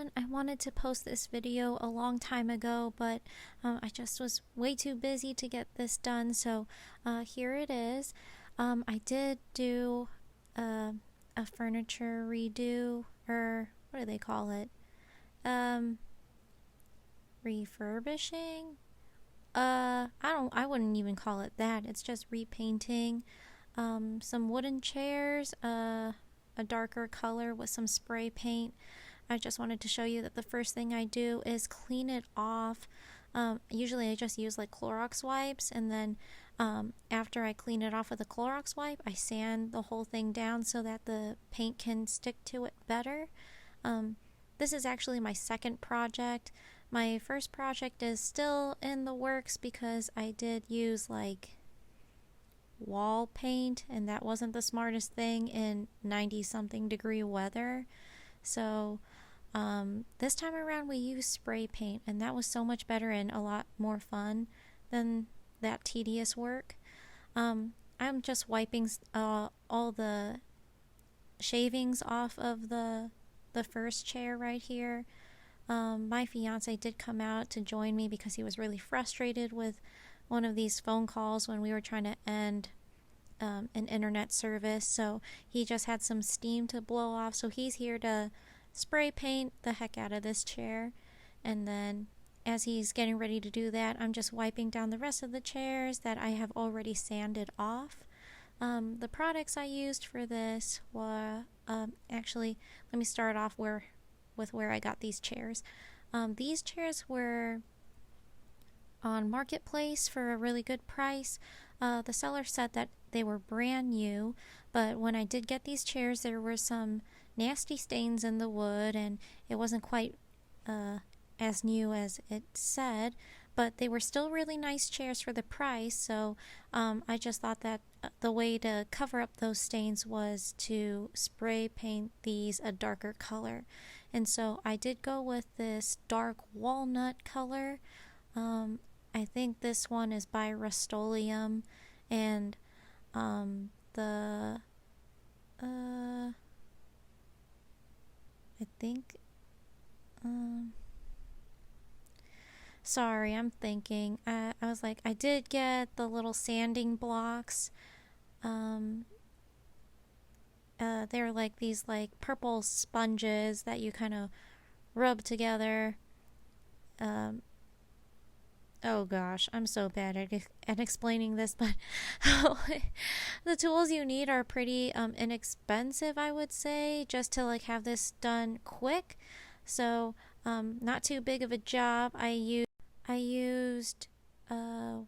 everyone. I wanted to post this video a long time ago, but I just was way too busy to get this done, so here it is. I did do a furniture redo, or what do they call it? Refurbishing? I wouldn't even call it that. It's just repainting some wooden chairs, a darker color with some spray paint. I just wanted to show you that the first thing I do is clean it off. Usually I just use like Clorox wipes, and then after I clean it off with a Clorox wipe, I sand the whole thing down so that the paint can stick to it better. This is actually my second project. My first project is still in the works because I did use like wall paint, and that wasn't the smartest thing in 90-something degree weather. So this time around we used spray paint, and that was so much better and a lot more fun than that tedious work. I'm just wiping all the shavings off of the first chair right here. My fiance did come out to join me because he was really frustrated with one of these phone calls when we were trying to end an internet service, so he just had some steam to blow off, so he's here to spray paint the heck out of this chair. And then as he's getting ready to do that, I'm just wiping down the rest of the chairs that I have already sanded off. The products I used for this were actually, let me start off with where I got these chairs. These chairs were on Marketplace for a really good price. The seller said that they were brand new, but when I did get these chairs, there were some nasty stains in the wood, and it wasn't quite as new as it said, but they were still really nice chairs for the price. So I just thought that the way to cover up those stains was to spray paint these a darker color. And so I did go with this dark walnut color. I think this one is by Rustoleum, and I think sorry, I'm thinking. I was like, I did get the little sanding blocks. They're like these like purple sponges that you kind of rub together. Oh gosh, I'm so bad at explaining this, but the tools you need are pretty inexpensive, I would say, just to like have this done quick. So not too big of a job. I used 1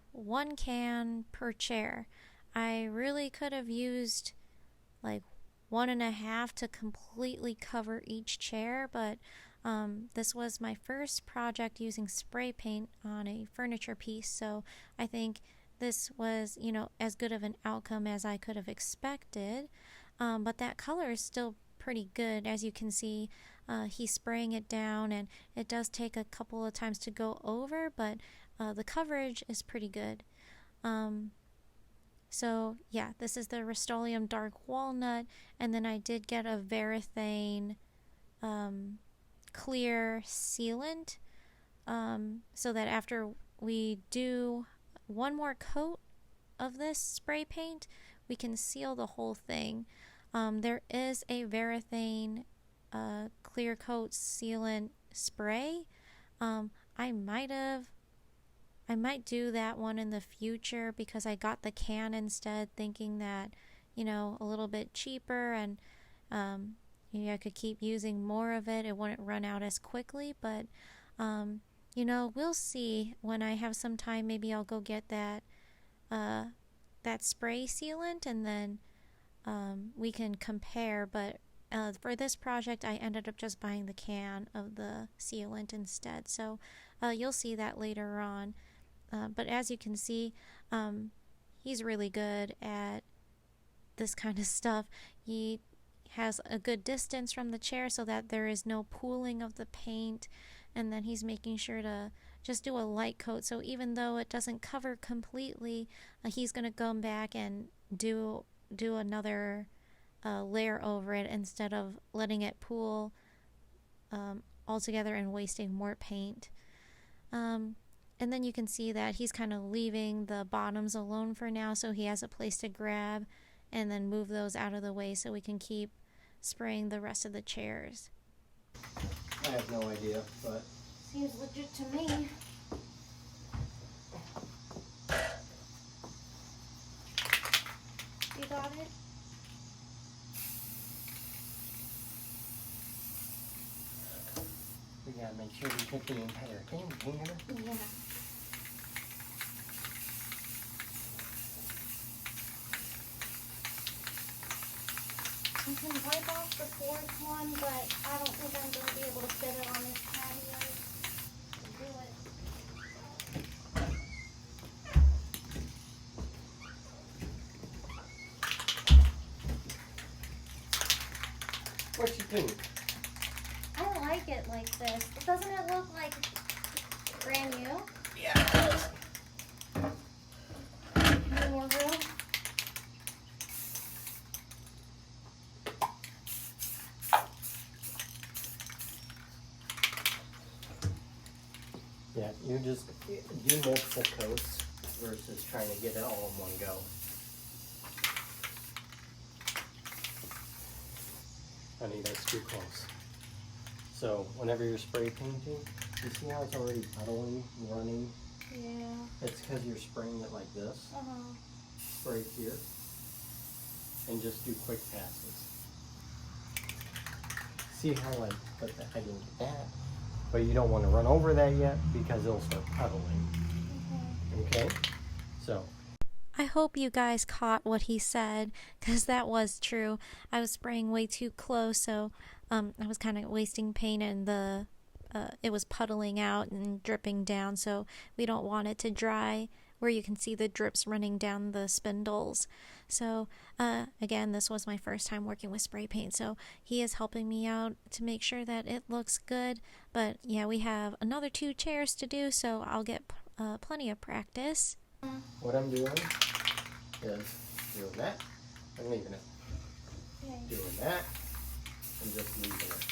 can per chair. I really could have used like 1.5 to completely cover each chair, but this was my first project using spray paint on a furniture piece, so I think this was, as good of an outcome as I could have expected. But that color is still pretty good. As you can see, he's spraying it down, and it does take a couple of times to go over, but the coverage is pretty good. So yeah, this is the Rust-Oleum Dark Walnut, and then I did get a varathane clear sealant, so that after we do one more coat of this spray paint, we can seal the whole thing. There is a varathane clear coat sealant spray. I might do that one in the future because I got the can instead, thinking that, a little bit cheaper, and I could keep using more of it. It wouldn't run out as quickly, but we'll see. When I have some time, maybe I'll go get that spray sealant, and then we can compare. But for this project, I ended up just buying the can of the sealant instead. So you'll see that later on. But as you can see, he's really good at this kind of stuff. He has a good distance from the chair so that there is no pooling of the paint, and then he's making sure to just do a light coat, so even though it doesn't cover completely, he's going to come back and do another layer over it instead of letting it pool altogether and wasting more paint. And then you can see that he's kind of leaving the bottoms alone for now, so he has a place to grab and then move those out of the way so we can keep spraying the rest of the chairs. I have no idea, but seems legit to me. You got it? we gotta make sure we get the entire thing here. Yeah. I can wipe off the fourth one, but I don't think I'm going to be able to fit it on this patio. Do it. What you think? I like it like this. Doesn't it look like brand new? Yeah. More room? Yeah, you mix the coats versus trying to get it all in one go. Honey, that's too close. So whenever you're spray painting, you see how it's already puddling, running? Yeah. It's because you're spraying it like this. Right here. And just do quick passes. See how I didn't get that? But you don't want to run over that yet because it'll start puddling. Okay? So. I hope you guys caught what he said, because that was true. I was spraying way too close, so I was kind of wasting paint, and it was puddling out and dripping down, so we don't want it to dry where you can see the drips running down the spindles. So again, this was my first time working with spray paint, so he is helping me out to make sure that it looks good. But yeah, we have another 2 chairs to do, so I'll get plenty of practice. What I'm doing is doing that and leaving it. Okay. Doing that and just leaving it.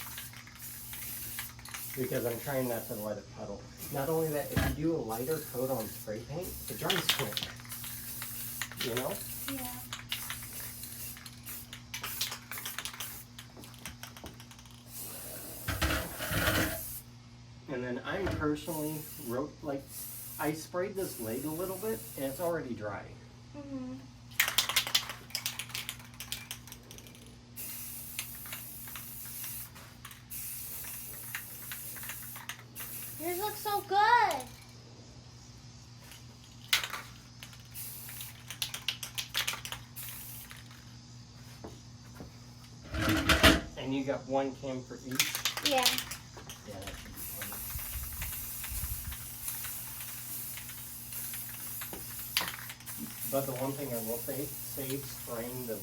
Because I'm trying not to let it puddle. Not only that, if you do a lighter coat on spray paint, it dries quick. You know? Yeah. And then I'm personally I sprayed this leg a little bit and it's already dry. Yours looks so good. And you got 1 can for each? Yeah. Yeah, that should be fun. But the one thing I will say, save spraying the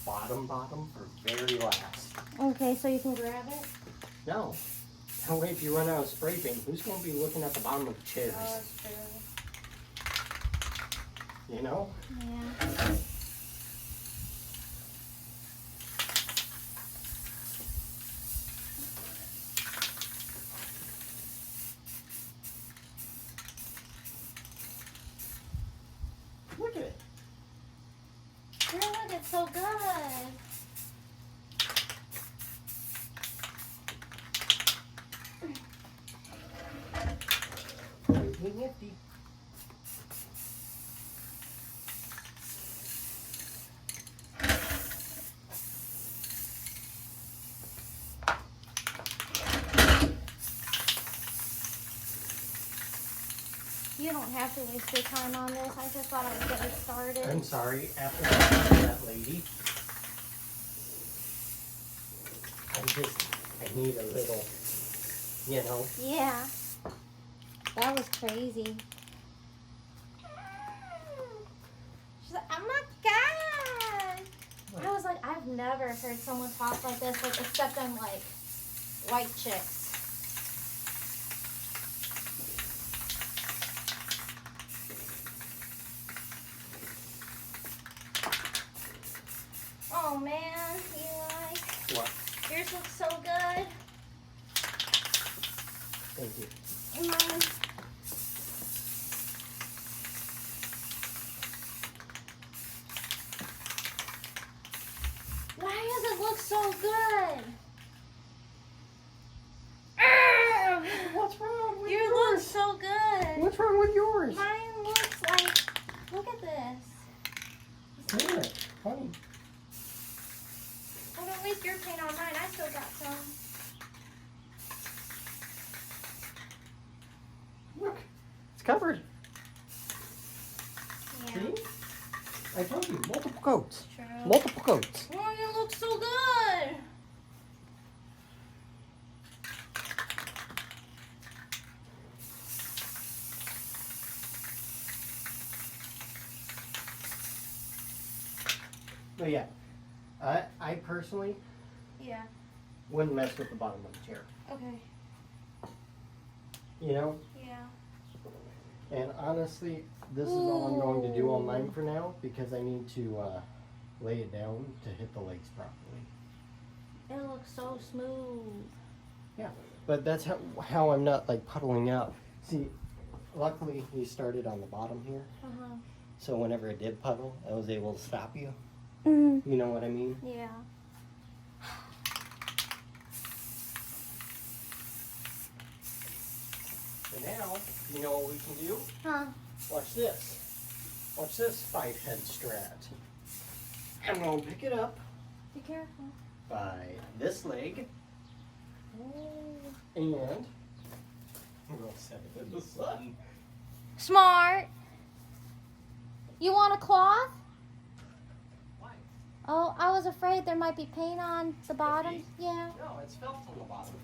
bottom for very last. Okay, so you can grab it? No. That way if you run out of spray paint, who's going to be looking at the bottom of the chairs? Oh, that's true. You know? Yeah. Look at it. Look, it's so good. Pretty nifty. You don't have to waste your time on this. I just thought I would get it started. I'm sorry, after that lady, I need a little, you know. Yeah. That was crazy. She's like, oh my God. I was like, I've never heard someone talk like this, like, except I'm like white chicks. Oh man, you like? What? Yours looks so good. Thank you. And mine. Why does it look so good? What's wrong with Yours yours? looks so good. What's wrong with yours? Mine looks like, look at this. Yeah, funny. Oh, don't waste your paint on mine. I still got some. Look, it's covered. Yeah. See? I told you, multiple coats. True. Multiple coats. Oh, you look so good. But yeah, I personally Yeah. wouldn't mess with the bottom of the chair. Okay. You know? Yeah. And honestly, this is all I'm going to do on mine for now because I need to lay it down to hit the legs properly. It looks so smooth. Yeah, but that's how I'm not like puddling out. See, luckily he started on the bottom here, so whenever it did puddle, I was able to stop you. Mm. You know what I mean? Yeah. So now, you know what we can do? Huh? Watch this. Watch this 5-head strat. I'm going to pick it up Be careful. by this leg, Oh. and I'm going to set it in the sun. Smart. You want a cloth? Why? Oh, I was afraid there might be paint on the bottom. feet? Yeah. No, it's felt on the bottom.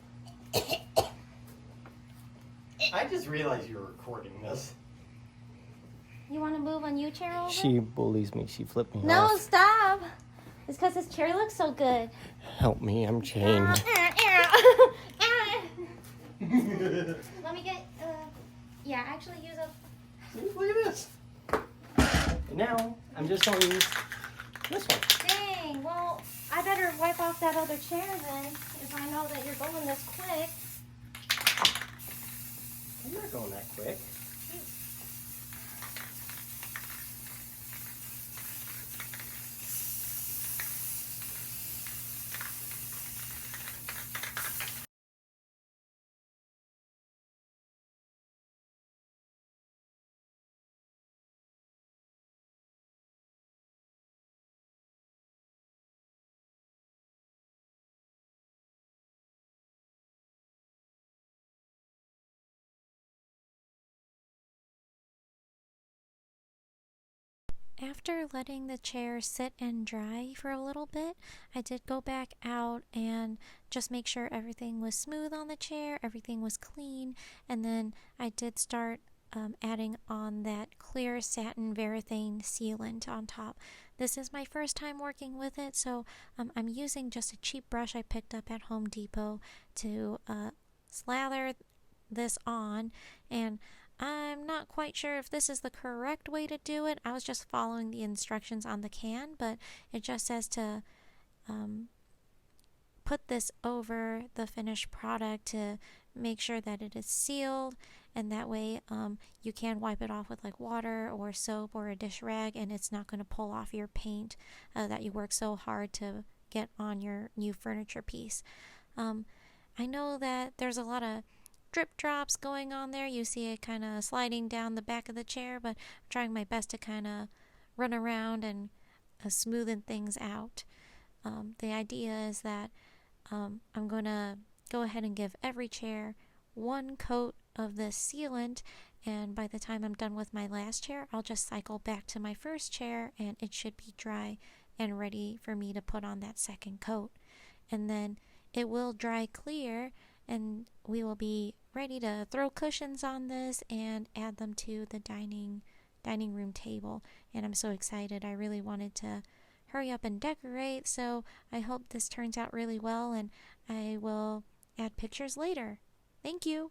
I just realized you were recording this. You want to move a new chair over? She bullies me. She flipped me No, off. stop. It's because this chair looks so good. Help me, I'm chained. Let me get, yeah, actually use a... See, look at this. And now, I'm just going to use this one. Dang, well, I better wipe off that other chair then, if I know that you're going this quick. I'm not going that quick. After letting the chair sit and dry for a little bit, I did go back out and just make sure everything was smooth on the chair, everything was clean, and then I did start adding on that clear satin varathane sealant on top. This is my first time working with it, so I'm using just a cheap brush I picked up at Home Depot to slather this on, and I'm not quite sure if this is the correct way to do it. I was just following the instructions on the can, but it just says to put this over the finished product to make sure that it is sealed, and that way you can wipe it off with like water or soap or a dish rag, and it's not going to pull off your paint that you work so hard to get on your new furniture piece. I know that there's a lot of drip drops going on there. You see it kind of sliding down the back of the chair, but I'm trying my best to kind of run around and smoothen things out. The idea is that I'm going to go ahead and give every chair one coat of this sealant, and by the time I'm done with my last chair, I'll just cycle back to my first chair and it should be dry and ready for me to put on that second coat. And then it will dry clear and we will be ready to throw cushions on this and add them to the dining room table. And I'm so excited. I really wanted to hurry up and decorate, so I hope this turns out really well, and I will add pictures later. Thank you.